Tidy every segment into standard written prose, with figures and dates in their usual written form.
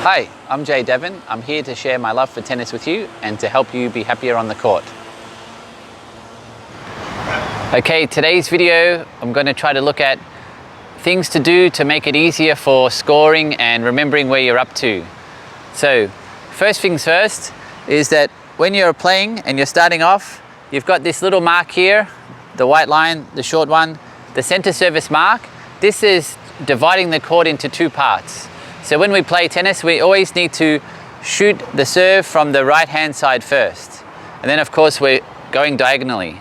Hi, I'm Davern. I'm here to share my love for tennis with you and to help you be happier on the court. Okay, today's video, I'm going to try to look at things to do to make it easier for scoring and remembering where you're up to. So, first things first is that when you're playing and you're starting off, you've got this little mark here, the white line, the short one, the center service mark. This is dividing the court into two parts. So when we play tennis, we always need to shoot the serve from the right hand side first. And then of course we're going diagonally.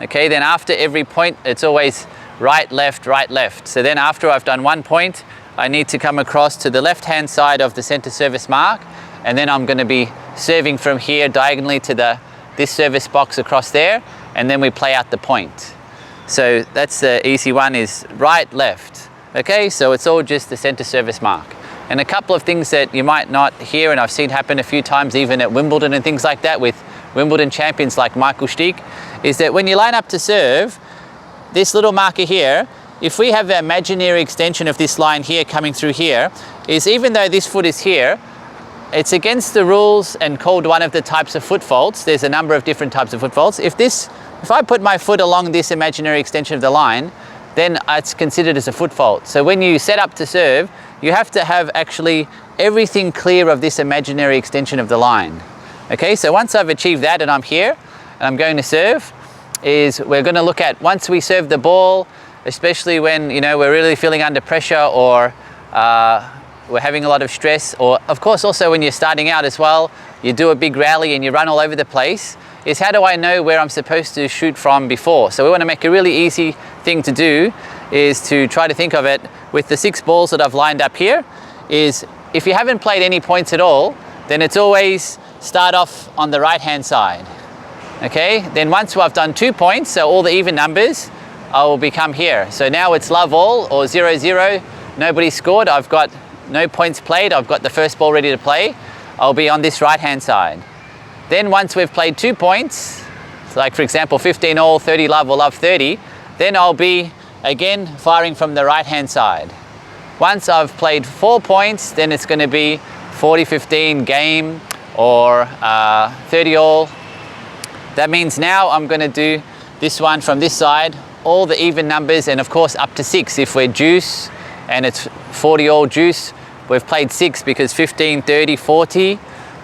Okay, then after every point, it's always right, left. So then after I've done 1 point, I need to come across to the left hand side of the center service mark. And then I'm going to be serving from here diagonally to this service box across there. And then we play out the point. So that's the easy one, is right, left. Okay, so it's all just the center service mark. And a couple of things that you might not hear, and I've seen happen a few times even at Wimbledon and things like that with Wimbledon champions like Michael Stieg, is that when you line up to serve, this little marker here, if we have the imaginary extension of this line here coming through here, is even though this foot is here, it's against the rules and called one of the types of foot faults. There's a number of different types of foot faults. If I put my foot along this imaginary extension of the line, then it's considered as a foot fault. So when you set up to serve, you have to have actually everything clear of this imaginary extension of the line. Okay, so once I've achieved that and I'm here and I'm going to serve, we're going to look at once we serve the ball, especially when we're really feeling under pressure or we're having a lot of stress, or of course also when you're starting out as well, you do a big rally and you run all over the place, is how do I know where I'm supposed to shoot from before? So we want to make a really easy thing to do is to try to think of it with the 6 balls that I've lined up here, is if you haven't played any points at all, then it's always start off on the right hand side. Okay, then once I've done 2 points, so all the even numbers, I will become here. So now it's love all or 0-0, nobody scored, I've got no points played, I've got the first ball ready to play, I'll be on this right hand side. Then once we've played 2 points, like for example 15 all, 30 love or love 30, then I'll be again firing from the right hand side. Once I've played 4 points, then it's going to be 40-15 game or 30 all. That means now I'm going to do this one from this side, all the even numbers, and of course up to 6 if we're deuce and it's 40 all deuce. We've played 6 because 15, 30, 40,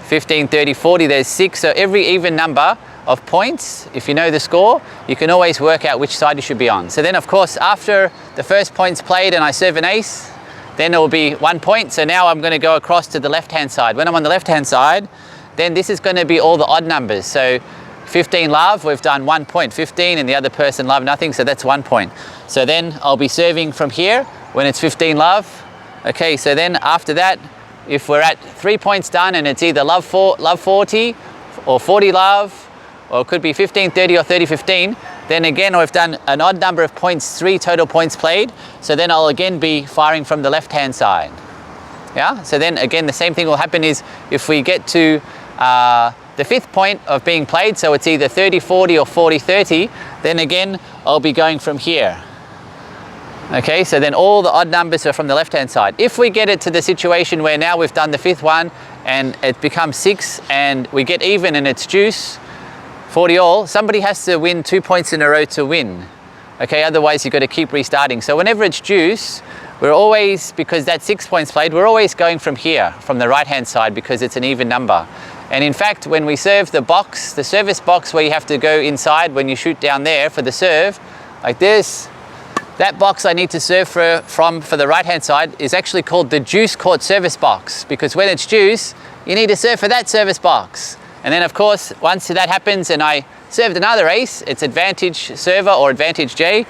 15, 30, 40, there's 6. So every even number of points, if you know the score, you can always work out which side you should be on. So then of course after the first point's played and I serve an ace, then it will be 1 point. So now I'm going to go across to the left hand side. When I'm on the left hand side, then this is going to be all the odd numbers. So 15 love, we've done 1 point, 15 and the other person love nothing, so that's 1 point. So then I'll be serving from here when it's 15 love. Okay, so then after that, if we're at 3 points done and it's either love 40 or 40 love, or it could be 15, 30 or 30, 15, then again we've done an odd number of points, 3 total points played, so then I'll again be firing from the left hand side. Yeah, so then again the same thing will happen is if we get to the 5th point of being played, so it's either 30, 40 or 40, 30, then again I'll be going from here. Okay, so then all the odd numbers are from the left hand side. If we get it to the situation where now we've done the 5th one and it becomes 6 and we get even and it's deuce, 40 all, somebody has to win 2 points in a row to win. Okay, otherwise you've got to keep restarting. So whenever it's deuce, we're always, because that's 6 points played, we're always going from here, from the right hand side, because it's an even number. And in fact, when we serve the box, the service box where you have to go inside when you shoot down there for the serve, like this, that box I need to serve from for the right hand side is actually called the deuce court service box, because when it's deuce, you need to serve for that service box. And then of course, once that happens and I served another ace, it's advantage server or advantage J,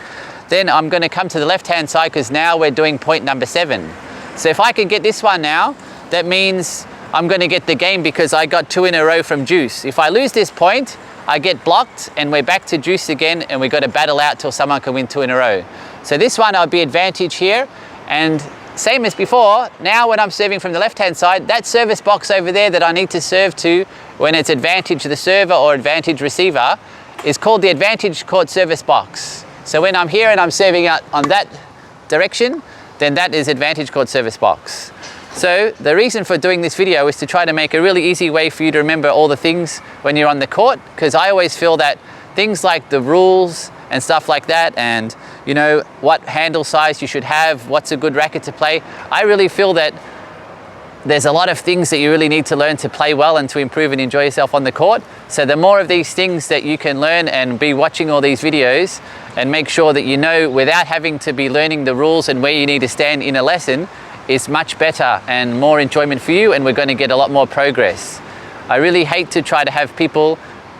then I'm going to come to the left hand side because now we're doing point number 7. So if I can get this one now, that means I'm going to get the game because I got 2 in a row from deuce. If I lose this point, I get blocked and we're back to deuce again and we've got to battle out till someone can win 2 in a row. So this one I'll be advantage here, and same as before, now when I'm serving from the left hand side, that service box over there that I need to serve to when it's advantage the server or advantage receiver is called the advantage court service box. So when I'm here and I'm serving out on that direction, then that is advantage court service box. So the reason for doing this video is to try to make a really easy way for you to remember all the things when you're on the court, because I always feel that things like the rules and stuff like that, and you know, what handle size you should have, what's a good racket to play, I really feel that there's a lot of things that you really need to learn to play well and to improve and enjoy yourself on the court. So the more of these things that you can learn and be watching all these videos and make sure that you know without having to be learning the rules and where you need to stand in a lesson, is much better and more enjoyment for you, and we're going to get a lot more progress. I really hate to try to have people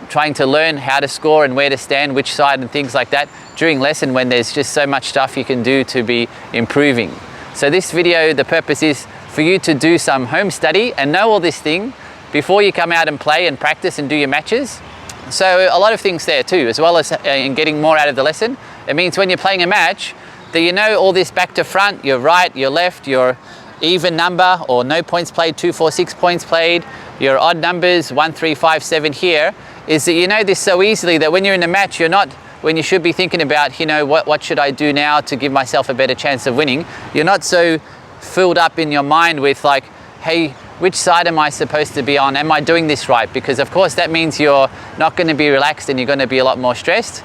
trying to learn how to score and where to stand, which side and things like that during lesson when there's just so much stuff you can do to be improving. So this video, the purpose is for you to do some home study and know all this thing before you come out and play and practice and do your matches. So a lot of things there too, as well as in getting more out of the lesson. It means when you're playing a match, that you know all this back to front, your right, your left, your even number or no points played, 2, 4, 6 points played, your odd numbers, 1, 3, 5, 7 here, is that you know this so easily that when you're in a match, you're not, when you should be thinking about, you know, what should I do now to give myself a better chance of winning, you're not so filled up in your mind with like, hey, which side am I supposed to be on? Am I doing this right? Because of course that means you're not going to be relaxed and you're going to be a lot more stressed.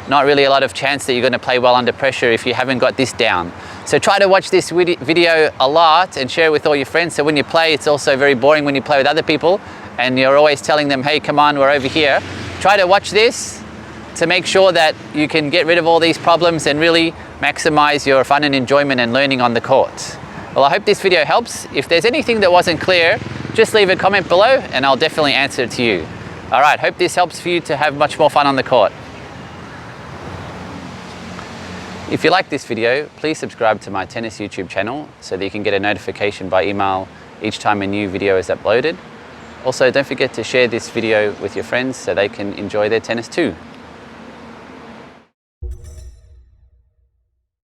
Not really a lot of chance that you're going to play well under pressure if you haven't got this down. So try to watch this video a lot and share it with all your friends. So when you play, it's also very boring when you play with other people and you're always telling them, hey, come on, we're over here. Try to watch this to make sure that you can get rid of all these problems and really maximize your fun and enjoyment and learning on the court. Well, I hope this video helps. If there's anything that wasn't clear, just leave a comment below and I'll definitely answer it to you. All right, hope this helps for you to have much more fun on the court. If you like this video, please subscribe to my tennis YouTube channel so that you can get a notification by email each time a new video is uploaded. Also, don't forget to share this video with your friends so they can enjoy their tennis too.